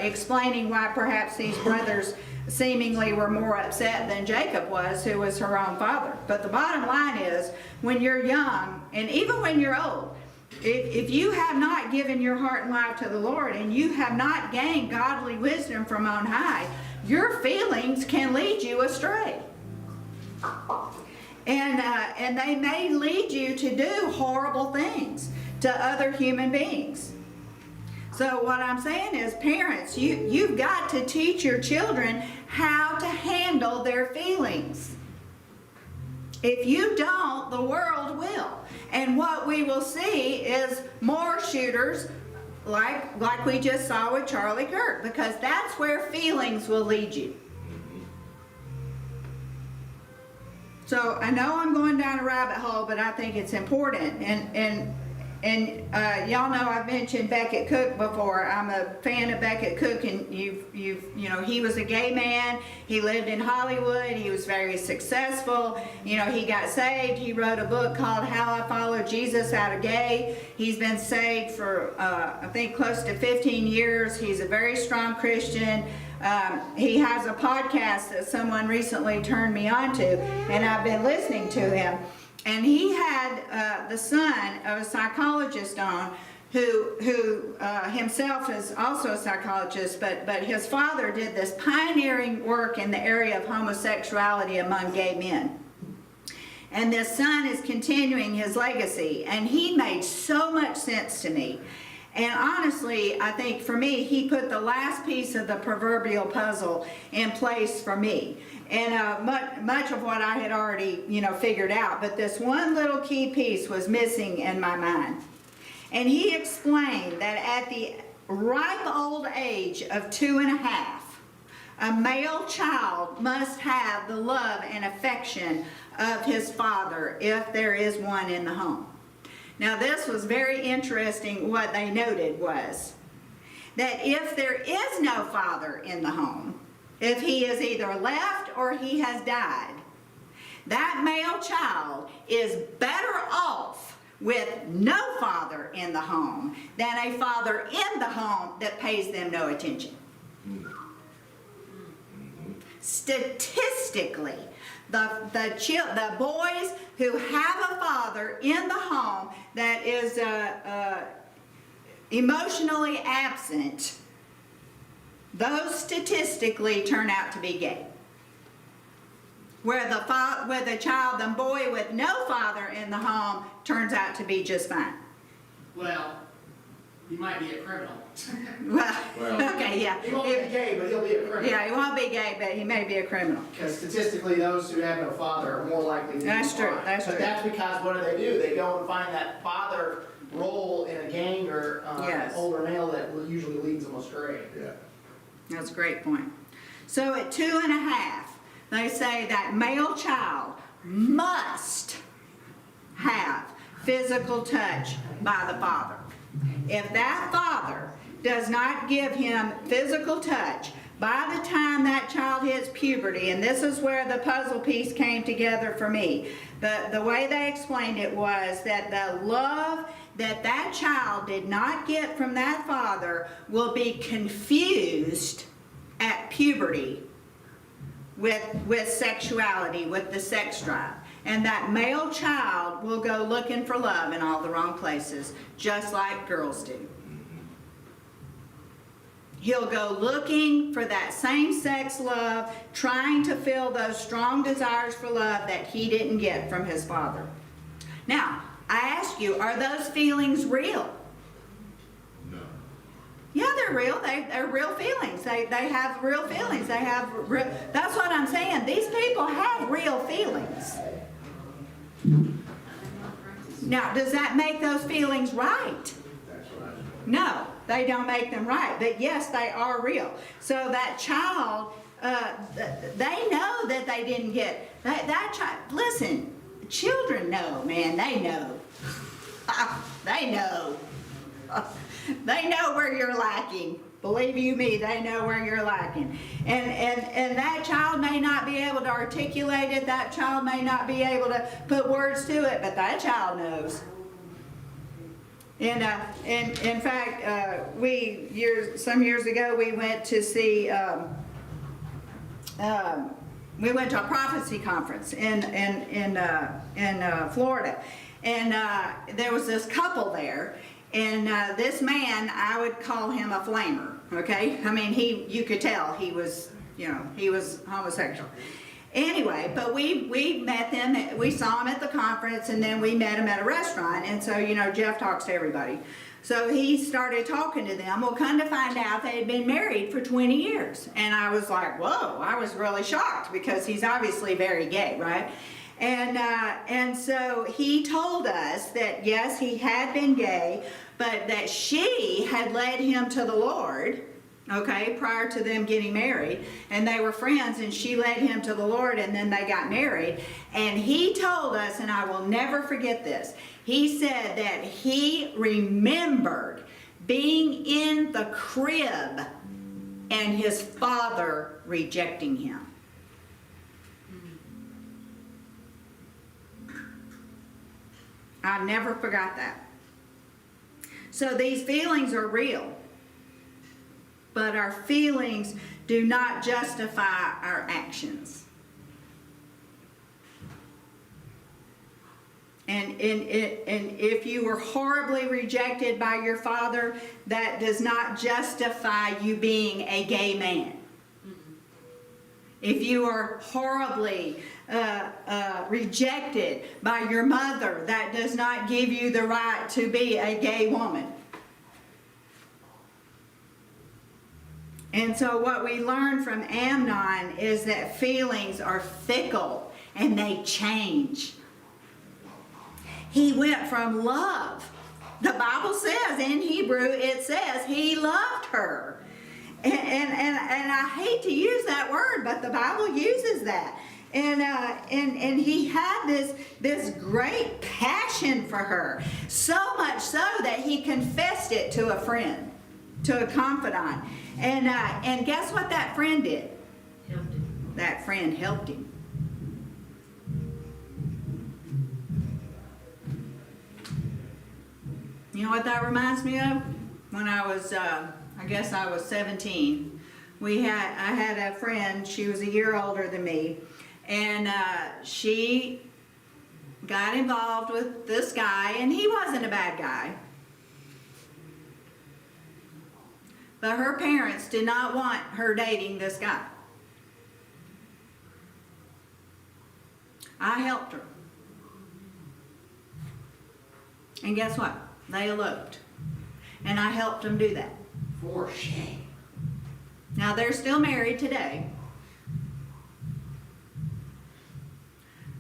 A: explaining why perhaps these brothers seemingly were more upset than Jacob was, who was her own father. But the bottom line is, when you're young, and even when you're old, if you have not given your heart and life to the Lord, and you have not gained godly wisdom from on high, your feelings can lead you astray. And they may lead you to do horrible things to other human beings. So what I'm saying is, parents, you've got to teach your children how to handle their feelings. If you don't, the world will. And what we will see is more shooters like we just saw with Charlie Kirk, because that's where feelings will lead you. So I know I'm going down a rabbit hole, but I think it's important. And y'all know I've mentioned Becket Cook before. I'm a fan of Becket Cook, and you know, he was a gay man. He lived in Hollywood. He was very successful. You know, he got saved. He wrote a book called How I Followed Jesus Out of Gay. He's been saved for I think close to 15 years. He's a very strong Christian. He has a podcast that someone recently turned me on to, and I've been listening to him. And he had the son of a psychologist on, who himself is also a psychologist, but his father did this pioneering work in the area of homosexuality among gay men. And this son is continuing his legacy, and he made so much sense to me. And honestly, I think for me, he put the last piece of the proverbial puzzle in place for me. And much of what I had already, figured out, but this one little key piece was missing in my mind. And he explained that at the ripe old age of 2.5, a male child must have the love and affection of his father if there is one in the home. Now, this was very interesting. What they noted was that if there is no father in the home, if he is either left or he has died, that male child is better off with no father in the home than a father in the home that pays them no attention. Statistically, the boys who have a father in the home that is emotionally absent those statistically turn out to be gay. Where the child, the boy with no father in the home, turns out to be just fine.
F: Well, he might be a criminal.
A: Well,
E: Well-
A: okay, yeah.
F: He won't be gay, but he'll be a criminal.
A: Yeah, he won't be gay, but he may be a criminal.
F: Because statistically, those who have no father are more likely to be
A: That's true,
F: blind.
A: that's
F: But
A: true.
F: that's because what do? They go and find that father role in a gang or
A: Yes.
F: an older male that usually leads them astray.
E: Yeah.
A: That's a great point. So at 2.5, they say that male child must have physical touch by the father. If that father does not give him physical touch by the time that child hits puberty, and this is where the puzzle piece came together for me, the way they explained it was that the love that that child did not get from that father will be confused at puberty with sexuality, with the sex drive. And that male child will go looking for love in all the wrong places, just like girls do. He'll go looking for that same-sex love, trying to fill those strong desires for love that he didn't get from his father. Now, I ask you, are those feelings real?
E: No.
A: Yeah, they're real. They're real feelings. They have real feelings. They have real, that's what I'm saying. These people have real feelings. Now, does that make those feelings right?
E: That's what I.
A: No, they don't make them right. But yes, they are real. So that child, they know that they didn't get that child. Listen, children know, man. They know. They know. They know where you're lacking. Believe you me, they know where you're lacking. And that child may not be able to articulate it. That child may not be able to put words to it, but that child knows. And in fact, some years ago, we went to see. We went to a prophecy conference in Florida, and there was this couple there. And this man, I would call him a flamer, okay? I mean, you could tell he was homosexual. Anyway, but we met them, we saw him at the conference, and then we met him at a restaurant. And so, Jeff talks to everybody. So he started talking to them. Well, come to find out they had been married for 20 years. And I was like, whoa, I was really shocked because he's obviously very gay, right? And so he told us that yes, he had been gay, but that she had led him to the Lord, okay, prior to them getting married. And they were friends, and she led him to the Lord, and then they got married. And he told us, and I will never forget this, he said that he remembered being in the crib and his father rejecting him. I never forgot that. So these feelings are real, but our feelings do not justify our actions. And if you were horribly rejected by your father, that does not justify you being a gay man. If you are horribly rejected by your mother, that does not give you the right to be a gay woman. And so what we learn from Amnon is that feelings are fickle and they change. He went from love. The Bible says in Hebrew, it says he loved her. And I hate to use that word, but the Bible uses that. And he had this great passion for her, so much so that he confessed it to a friend, to a confidant. And guess what that friend did?
C: Helped him.
A: That friend helped him. You know what that reminds me of? When I was, I guess I was 17. I had a friend, she was a year older than me, and she got involved with this guy, and he wasn't a bad guy. but her parents did not want her dating this guy. I helped her. And guess what? They eloped. And I helped them do that.
F: For shame.
A: Now they're still married today.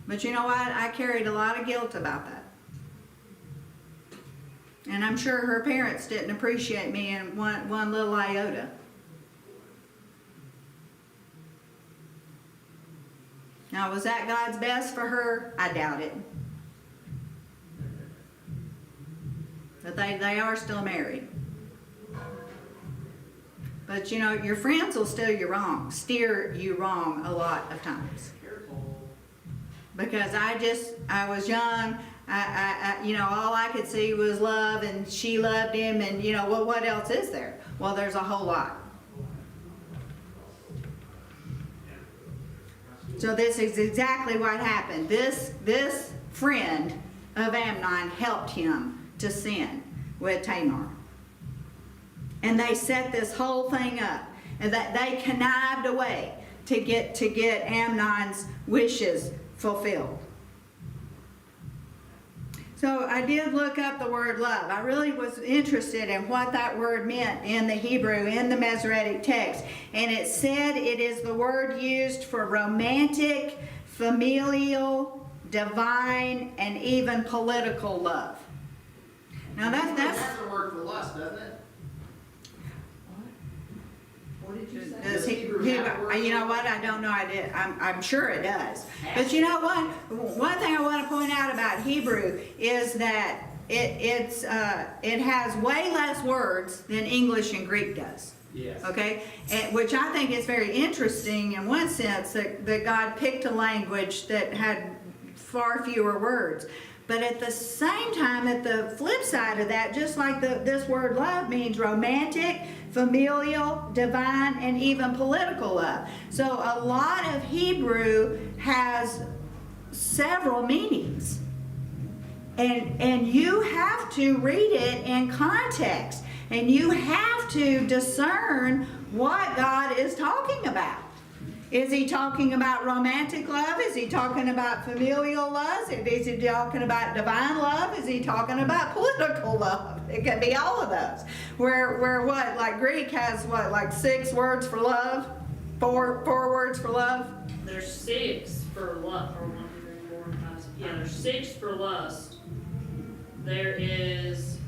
A: But you know what? I carried a lot of guilt about that. And I'm sure her parents didn't appreciate me in one little iota. Now, was that God's best for her? I doubt it. But they are still married. But you know, your friends will steer you wrong a lot of times. Because I was young, you know, all I could see was love, and she loved him, and you know, well, what else is there? Well, there's a whole lot. So this is exactly what happened. This friend of Amnon helped him to sin with Tamar. And they set this whole thing up, and that they connived away to get Amnon's wishes fulfilled. So I did look up the word love. I really was interested in what that word meant in the Hebrew, in the Masoretic text. And it said it is the word used for romantic, familial, divine, and even political love. Now that's
F: That's the word for lust, doesn't it?
B: What did you say?
A: Does he,
F: Hebrew have a word
A: you know what? I don't know. I'm sure it does. But you know what? One thing I want to point out about Hebrew is that it has way less words than English and Greek does.
F: Yes.
A: Okay, which I think is very interesting in one sense that God picked a language that had far fewer words. But at the same time, at the flip side of that, just like this word love means romantic, familial, divine, and even political love. So a lot of Hebrew has several meanings. And you have to read it in context. And you have to discern what God is talking about. Is he talking about romantic love? Is he talking about familial love? Is he talking about divine love? Is he talking about political love? It could be all of those. Where what? Like Greek has what? Like 6 words for love? Four words for love?
C: There's 6 for love, or 1, 2, 3, 4, 5, 6. Yeah, there's 6 for lust. There is,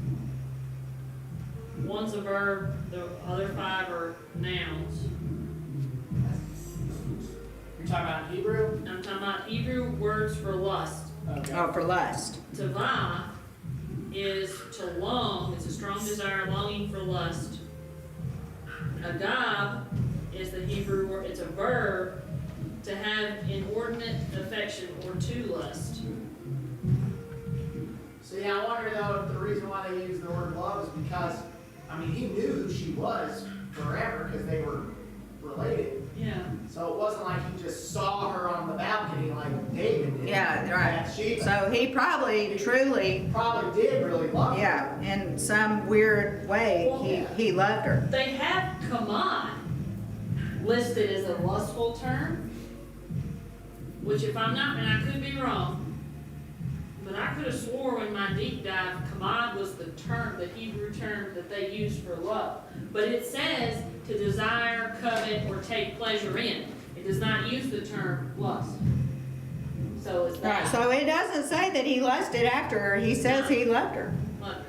C: one's a verb, the other 5 are nouns.
F: You're talking about Hebrew?
C: I'm talking about Hebrew words for lust.
F: Okay.
A: Oh, for lust.
C: Tavah is to long, it's a strong desire, longing for lust. Agab is the Hebrew word, it's a verb to have inordinate affection or to lust.
F: See, I wonder though if the reason why they use the word love is because, I mean, he knew who she was forever because they were related.
C: Yeah.
F: So it wasn't like he just saw her on the balcony like David did.
A: Yeah, right.
F: Bathsheba.
A: So he probably truly,
F: Probably did really love her.
A: yeah, in some weird way, he loved her.
C: They have kamad listed as a lustful term, which if I'm not, and I could be wrong, but I could have swore in my deep dive, kamad was the term, the Hebrew term that they used for love. But it says to desire, covet, or take pleasure in. It does not use the term lust. So it's
A: Right,
C: that.
A: so it doesn't say that he lusted after her, he says he loved her.
C: Love her.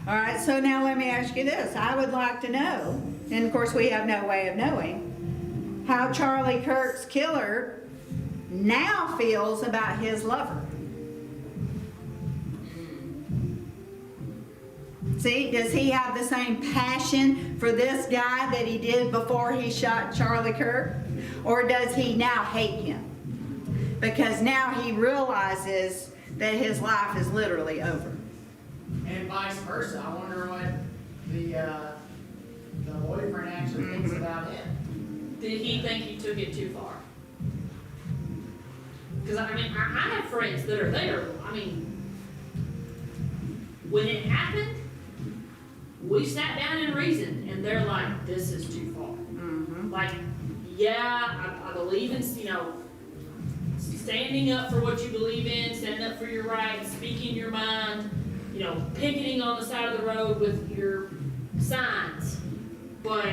A: All right, so now let me ask you this. I would like to know, and of course we have no way of knowing, how Charlie Kirk's killer now feels about his lover. See, does he have the same passion for this guy that he did before he shot Charlie Kirk? Or does he now hate him? Because now he realizes that his life is literally over.
F: And vice versa. I wonder what the boyfriend actually thinks about him.
C: Did he think he took it too far? Because I mean, I have friends that are there. I mean, when it happened, we sat down and reasoned, and they're like, this is too far.
A: Mhm.
C: Like, yeah, I believe in, standing up for what you believe in, standing up for your rights, speaking your mind, picketing on the side of the road with your signs. But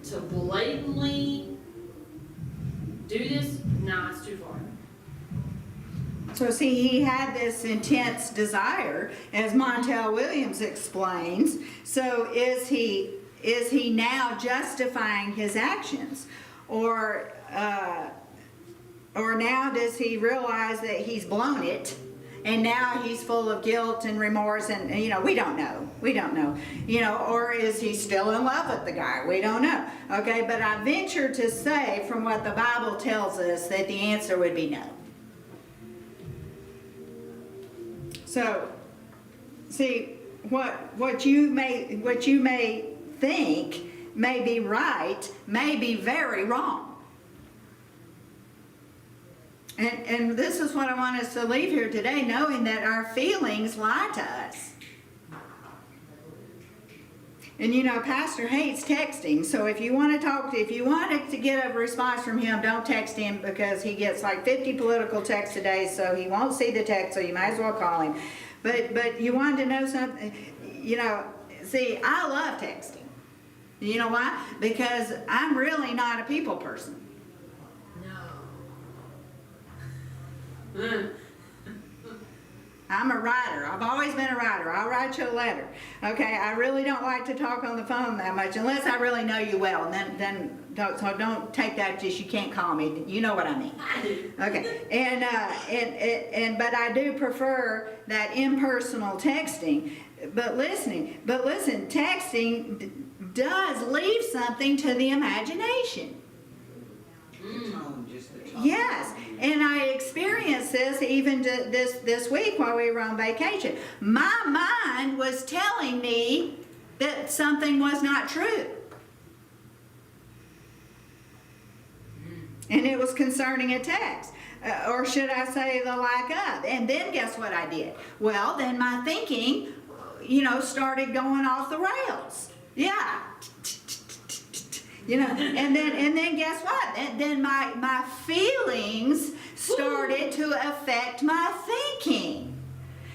C: to blatantly do this, nah, it's too far.
A: So see, he had this intense desire, as Montel Williams explains. So is he now justifying his actions? Or now does he realize that he's blown it, and now he's full of guilt and remorse, and we don't know, or is he still in love with the guy? We don't know. Okay, but I venture to say, from what the Bible tells us, that the answer would be no. So, see, what you may think may be right may be very wrong. And this is what I want us to leave here today, knowing that our feelings lie to us. And Pastor hates texting, so if you want to get a response from him, don't text him, because he gets like 50 political texts a day, so he won't see the text, so you might as well call him. But you wanted to know something, see, I love texting. You know why? Because I'm really not a people person.
C: No.
A: I'm a writer. I've always been a writer. I'll write you a letter. Okay, I really don't like to talk on the phone that much, unless I really know you well. And then don't take that just you can't call me. You know what I mean.
C: I do.
A: Okay, but I do prefer that impersonal texting. But listen, texting does leave something to the imagination.
B: The tone, just the tone.
A: Yes, and I experienced this even this week while we were on vacation. My mind was telling me that something was not true. And it was concerning a text. Or should I say the lack of. And then guess what I did? Well, then my thinking, started going off the rails. Yeah. And then guess what? Then my feelings started to affect my thinking.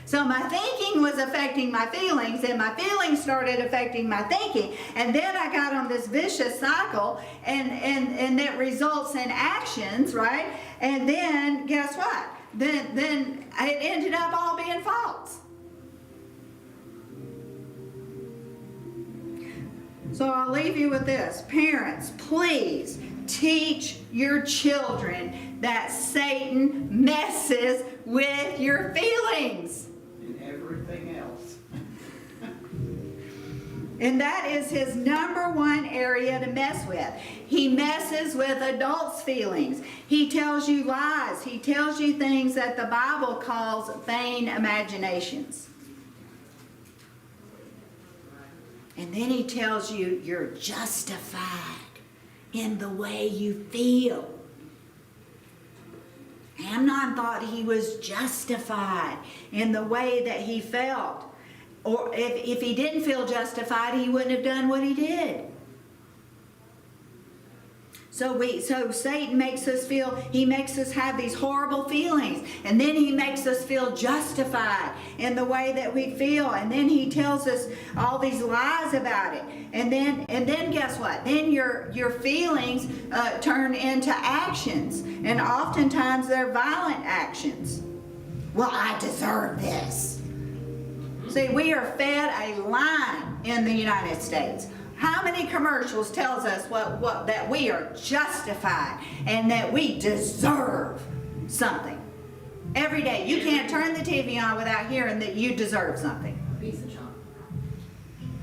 A: So my thinking was affecting my feelings, and my feelings started affecting my thinking. And then I got on this vicious cycle, and that results in actions, right? And then guess what? Then it ended up all being false. So I'll leave you with this. Parents, please teach your children that Satan messes with your feelings.
B: And everything else.
A: And that is his number one area to mess with. He messes with adults' feelings. He tells you lies. He tells you things that the Bible calls vain imaginations. And then he tells you you're justified in the way you feel. Amnon thought he was justified in the way that he felt. Or if he didn't feel justified, he wouldn't have done what he did. So Satan makes us have these horrible feelings, and then he makes us feel justified in the way that we feel, and then he tells us all these lies about it, and then guess what? Then your feelings turn into actions, and oftentimes they're violent actions. Well, I deserve this. See, we are fed a lie in the United States. How many commercials tells us that we are justified and that we deserve something? Every day. You can't turn the TV on without hearing that you deserve something.
C: Pizza shop.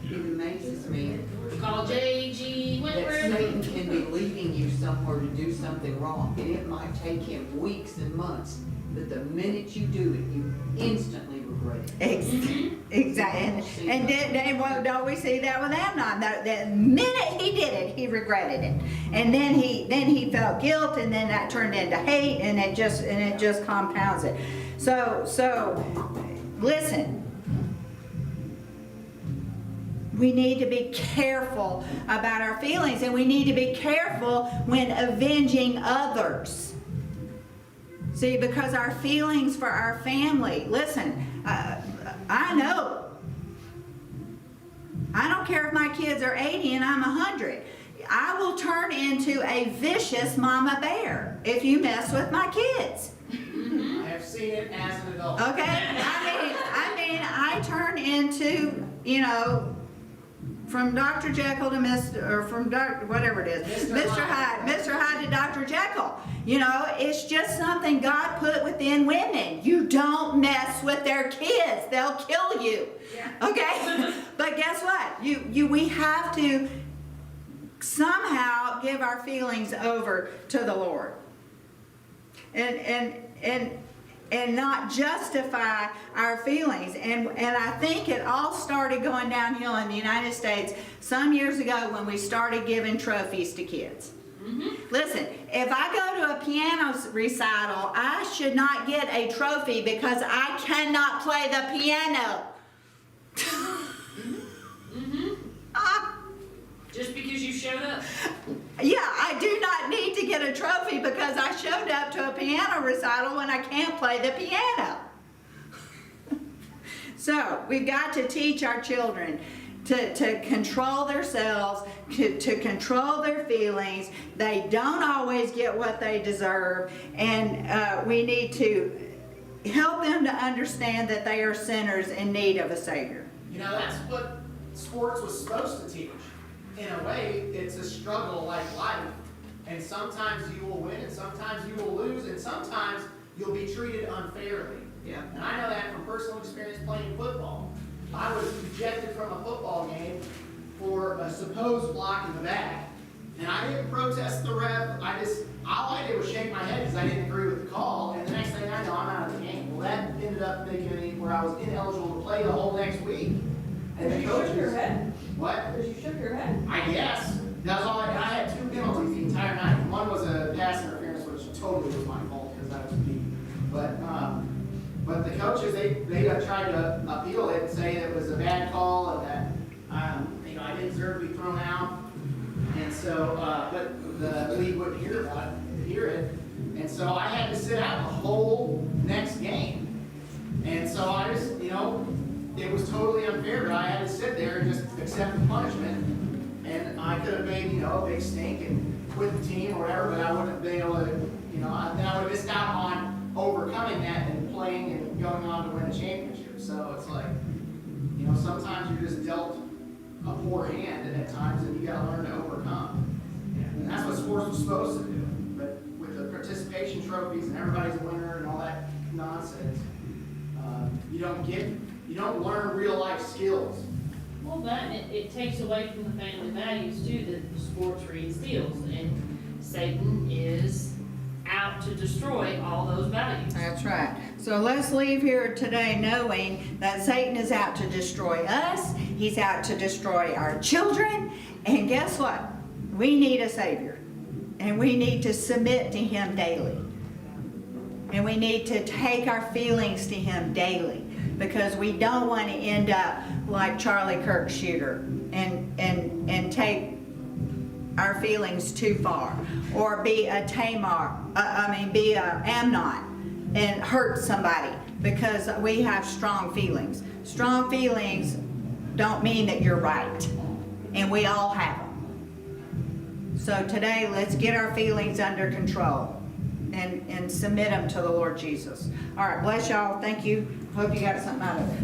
B: It amazes me
C: Call J.G.
B: that
C: Whitworth.
B: Satan can be leading you somewhere to do something wrong, and it might take him weeks and months, but the minute you do it, you instantly regret it.
A: Exactly. And don't we see that with Amnon? The minute he did it, he regretted it, and then he felt guilt, and then that turned into hate, and it just compounds it. So listen. we need to be careful about our feelings, and we need to be careful when avenging others. See, because our feelings for our family, listen, I know. I don't care if my kids are 80 and I'm 100. I will turn into a vicious mama bear if you mess with my kids.
F: I have seen it as an adult.
A: Okay? I turn into, from Dr. Jekyll to Mr. or from Dr. whatever it is, Mr. Hyde to Dr. Jekyll. It's just something God put within women. You don't mess with their kids. They'll kill you. Okay? But guess what? We have to somehow give our feelings over to the Lord. And not justify our feelings. And I think it all started going downhill in the United States some years ago when we started giving trophies to kids. Listen, if I go to a piano recital, I should not get a trophy because I cannot play the piano.
C: Just because you showed up.
A: Yeah, I do not need to get a trophy because I showed up to a piano recital when I can't play the piano. So we've got to teach our children to control themselves, to control their feelings. They don't always get what they deserve, and we need to help them to understand that they are sinners in need of a Savior.
F: That's what sports was supposed to teach. In a way, it's a struggle like life. And sometimes you will win, and sometimes you will lose, and sometimes you'll be treated unfairly.
A: Yeah.
F: And I know that from personal experience playing football. I was ejected from a football game for a supposed block in the back. And I didn't protest the ref. All I did was shake my head because I didn't agree with the call. And the next thing I know, I'm out of the game. Well, that ended up making me where I was ineligible to play the whole next week. And the coaches,
D: your head?
F: what?
D: Because you shook your head.
F: I guess. That was all I had 2 penalties the entire night. One was a pass interference, which totally was my fault because I was beat. But the coaches, they tried to appeal it and say it was a bad call and that I didn't deserve to be thrown out. And so, but the league wouldn't hear it. And so I had to sit out the whole next game. And so I just, it was totally unfair, but I had to sit there and just accept the punishment. And I could have made, a big stink and quit the team or whatever, but I wouldn't have been able to, then I would have missed out on overcoming that and playing and going on to win a championship. So it's like, sometimes you're just dealt a poor hand at times and you gotta learn to overcome. And that's what sports was supposed to do. But with the participation trophies and everybody's a winner and all that nonsense, you don't learn real life skills.
C: Well, it takes away from the family values too that sports reinstills, and Satan is out to destroy all those values.
A: That's right. So let's leave here today knowing that Satan is out to destroy us. He's out to destroy our children. And guess what? We need a Savior. And we need to submit to Him daily. And we need to take our feelings to Him daily. Because we don't want to end up like Charlie Kirk Shooter and take our feelings too far, or be a be a Amnon and hurt somebody because we have strong feelings. Strong feelings don't mean that you're right, and we all have them. So today, let's get our feelings under control and submit them to the Lord Jesus. All right, bless y'all. Thank you. Hope you got something out of it.